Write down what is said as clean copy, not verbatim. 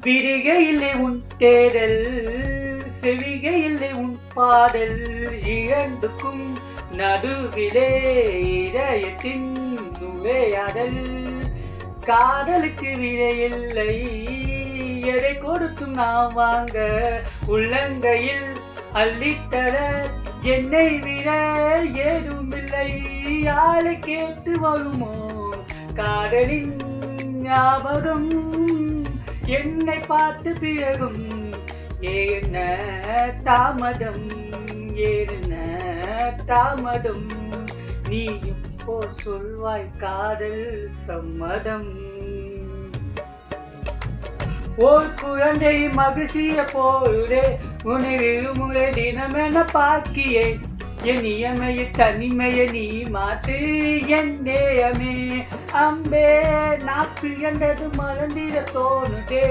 விரிகையில்லை உன் தேடல், செவிகையில்லை உன் பாடல், இரண்டுக்கும் நடுவிலே இதயத்தின் நுழையாடல். காதலுக்கு விலையில்லை, எடை கொடுத்தும் நாம் வாங்க, உள்ளங்கையில் அள்ளித்தர என்னை விட ஏதுமில்லை. யாரை கேட்டு வருமோ காதலின் ஞாபகம், என்னை பார்த்து பிறகும் ஏன தாமதம், ஏன தாமதம். நீயும் போர் சொல்வாய் காதல் சம்மதம். ஓர் குழந்தை மகிழ்ச்சிய போலே உன்னை விழுமுறை தினமென பார்க்கியேன். என் இயமைய தனிமையை நீ மாத்து என் நேயமே. அம்பே நாக்கு என்றது மறந்திட தோணுதே.